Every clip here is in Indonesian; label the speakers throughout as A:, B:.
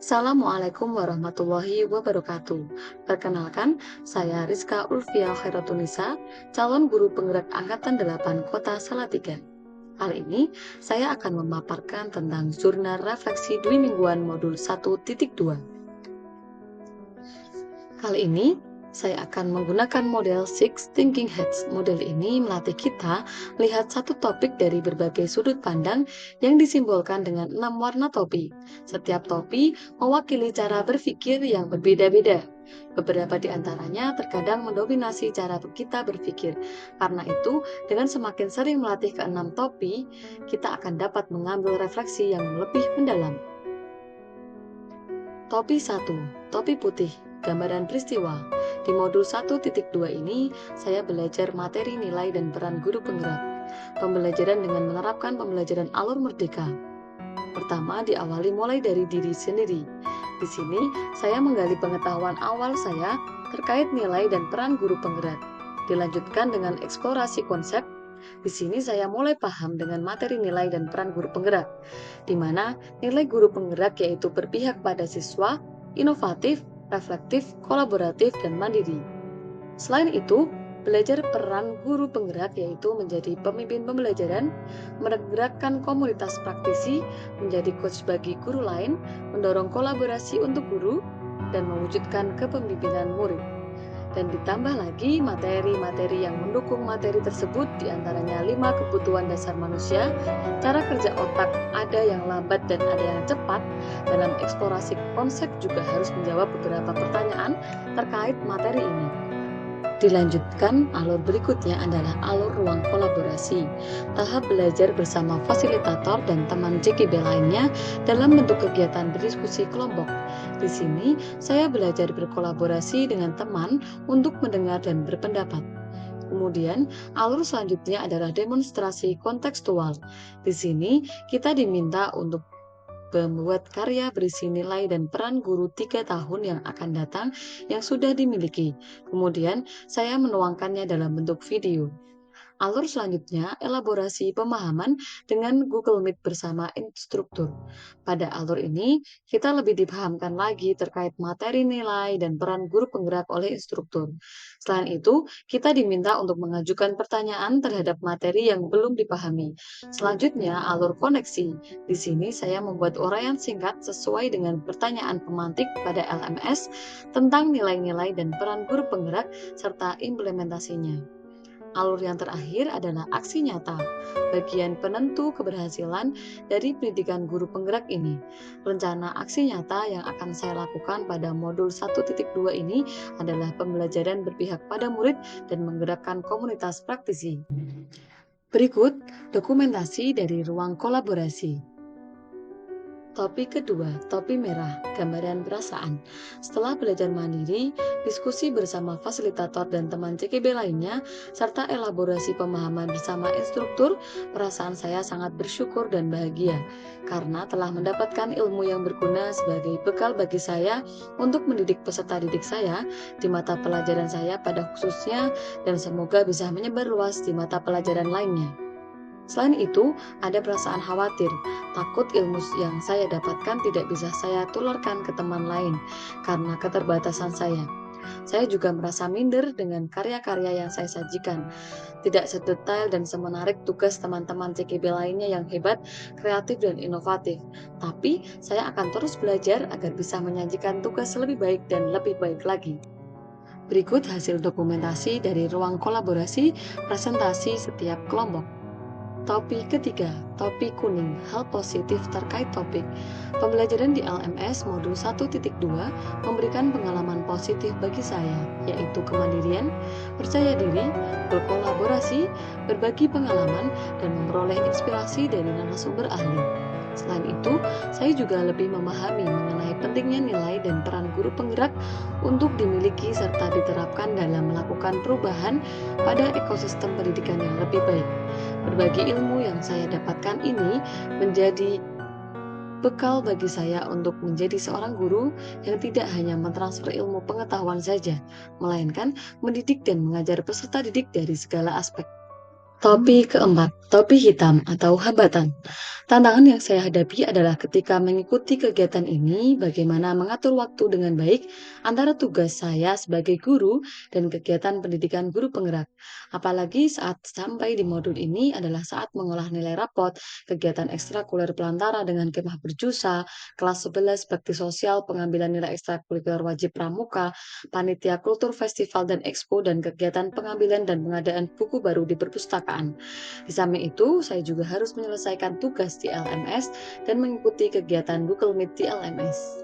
A: Assalamualaikum warahmatullahi wabarakatuh. Perkenalkan, saya Rizka Ulfia Khairatunisa, calon guru penggerak Angkatan 8 Kota Salatiga. Kali ini, saya akan memaparkan tentang jurnal refleksi dwi mingguan modul 1.2. Kali ini, saya akan menggunakan model Six Thinking Hats. Model ini melatih kita melihat satu topik dari berbagai sudut pandang yang disimbolkan dengan 6 warna topi. Setiap topi mewakili cara berpikir yang berbeda-beda. Beberapa di antaranya terkadang mendominasi cara kita berpikir. Karena itu, dengan semakin sering melatih keenam topi, kita akan dapat mengambil refleksi yang lebih mendalam. Topi 1. Topi putih, gambaran peristiwa. Di modul 1.2 ini, saya belajar materi nilai dan peran guru penggerak. Pembelajaran dengan menerapkan pembelajaran alur merdeka. Pertama, diawali mulai dari diri sendiri. Di sini, saya menggali pengetahuan awal saya terkait nilai dan peran guru penggerak. Dilanjutkan dengan eksplorasi konsep. Di sini saya mulai paham dengan materi nilai dan peran guru penggerak, di mana nilai guru penggerak yaitu berpihak pada siswa, inovatif, reflektif, kolaboratif, dan mandiri. Selain itu, belajar peran guru penggerak yaitu menjadi pemimpin pembelajaran, menggerakkan komunitas praktisi, menjadi coach bagi guru lain, mendorong kolaborasi untuk guru, dan mewujudkan kepemimpinan murid. Dan ditambah lagi materi-materi yang mendukung materi tersebut, diantaranya 5 kebutuhan dasar manusia, cara kerja otak, ada yang lambat dan ada yang cepat. Dalam eksplorasi konsep juga harus menjawab beberapa pertanyaan terkait materi ini. Dilanjutkan, alur berikutnya adalah alur ruang kolaborasi. Tahap belajar bersama fasilitator dan teman JKB lainnya dalam bentuk kegiatan berdiskusi kelompok. Di sini, saya belajar berkolaborasi dengan teman untuk mendengar dan berpendapat. Kemudian, alur selanjutnya adalah demonstrasi kontekstual. Di sini, kita diminta untuk membuat karya berisi nilai dan peran guru 3 tahun yang akan datang yang sudah dimiliki. Kemudian, saya menuangkannya dalam bentuk video. Alur selanjutnya, elaborasi pemahaman dengan Google Meet bersama instruktur. Pada alur ini, kita lebih dipahamkan lagi terkait materi nilai dan peran guru penggerak oleh instruktur. Selain itu, kita diminta untuk mengajukan pertanyaan terhadap materi yang belum dipahami. Selanjutnya, alur koneksi. Di sini saya membuat uraian singkat sesuai dengan pertanyaan pemantik pada LMS tentang nilai-nilai dan peran guru penggerak serta implementasinya. Alur yang terakhir adalah aksi nyata, bagian penentu keberhasilan dari pendidikan guru penggerak ini. Rencana aksi nyata yang akan saya lakukan pada modul 1.2 ini adalah pembelajaran berpihak pada murid dan menggerakkan komunitas praktisi. Berikut dokumentasi dari ruang kolaborasi. Topi kedua, topi merah, gambaran perasaan. Setelah belajar mandiri, diskusi bersama fasilitator dan teman CKB lainnya, serta elaborasi pemahaman bersama instruktur, perasaan saya sangat bersyukur dan bahagia karena telah mendapatkan ilmu yang berguna sebagai bekal bagi saya untuk mendidik peserta didik saya di mata pelajaran saya pada khususnya dan semoga bisa menyebar luas di mata pelajaran lainnya. Selain itu, ada perasaan khawatir, takut ilmu yang saya dapatkan tidak bisa saya tularkan ke teman lain karena keterbatasan saya. Saya juga merasa minder dengan karya-karya yang saya sajikan. Tidak sedetail dan semenarik tugas teman-teman CKB lainnya yang hebat, kreatif, dan inovatif. Tapi, saya akan terus belajar agar bisa menyajikan tugas lebih baik dan lebih baik lagi. Berikut hasil dokumentasi dari ruang kolaborasi presentasi setiap kelompok. Topi ketiga, topi kuning, hal positif terkait topik. Pembelajaran di LMS modul 1.2 memberikan pengalaman positif bagi saya, yaitu kemandirian, percaya diri, berkolaborasi, berbagi pengalaman, dan memperoleh inspirasi dari narasumber ahli. Selain itu, saya juga lebih memahami mengenai pentingnya nilai dan peran guru penggerak untuk dimiliki serta diterapkan dalam melakukan perubahan pada ekosistem pendidikan yang lebih baik. Berbagi ilmu yang saya dapatkan ini menjadi bekal bagi saya untuk menjadi seorang guru yang tidak hanya mentransfer ilmu pengetahuan saja, melainkan mendidik dan mengajar peserta didik dari segala aspek. Topi keempat, topi hitam atau hambatan. Tantangan yang saya hadapi adalah ketika mengikuti kegiatan ini, bagaimana mengatur waktu dengan baik antara tugas saya sebagai guru dan kegiatan pendidikan guru penggerak. Apalagi saat sampai di modul ini adalah saat mengolah nilai rapot, kegiatan ekstrakurikuler pelantara dengan kemah berjusa, kelas 11 bakti sosial, pengambilan nilai ekstrakurikuler wajib pramuka, panitia kultur festival dan expo, dan kegiatan pengambilan dan pengadaan buku baru di perpustakaan. Di samping itu, saya juga harus menyelesaikan tugas di LMS dan mengikuti kegiatan Google Meet di LMS.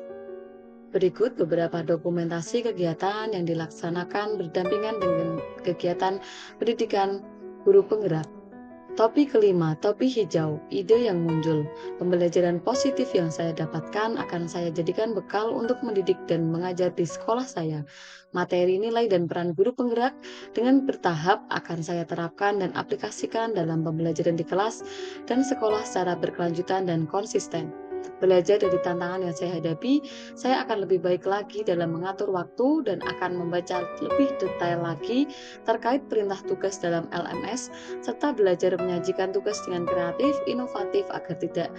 A: Berikut beberapa dokumentasi kegiatan yang dilaksanakan berdampingan dengan kegiatan pendidikan guru penggerak. Topi kelima, topi hijau, ide yang muncul. Pembelajaran positif yang saya dapatkan akan saya jadikan bekal untuk mendidik dan mengajar di sekolah saya. Materi nilai dan peran guru penggerak dengan bertahap akan saya terapkan dan aplikasikan dalam pembelajaran di kelas dan sekolah secara berkelanjutan dan konsisten. Belajar dari tantangan yang saya hadapi, saya akan lebih baik lagi dalam mengatur waktu dan akan membaca lebih detail lagi terkait perintah tugas dalam LMS serta belajar menyajikan tugas dengan kreatif, inovatif agar tidak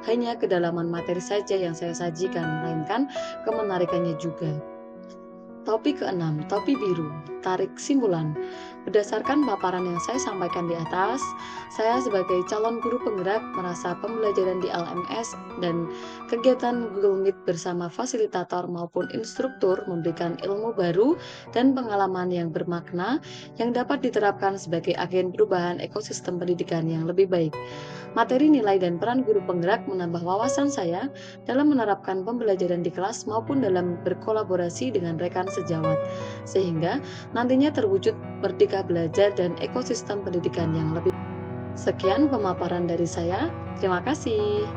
A: hanya kedalaman materi saja yang saya sajikan, melainkan kemenarikannya juga. Topi keenam, topi biru, tarik simpulan. Berdasarkan paparan yang saya sampaikan di atas, saya sebagai calon guru penggerak merasa pembelajaran di LMS dan kegiatan Google Meet bersama fasilitator maupun instruktur memberikan ilmu baru dan pengalaman yang bermakna yang dapat diterapkan sebagai agen perubahan ekosistem pendidikan yang lebih baik. Materi nilai dan peran guru penggerak menambah wawasan saya dalam menerapkan pembelajaran di kelas maupun dalam berkolaborasi dengan rekan sejawat, sehingga nantinya terwujud merdeka belajar dan ekosistem pendidikan yang lebih. Sekian pemaparan dari saya. Terima kasih.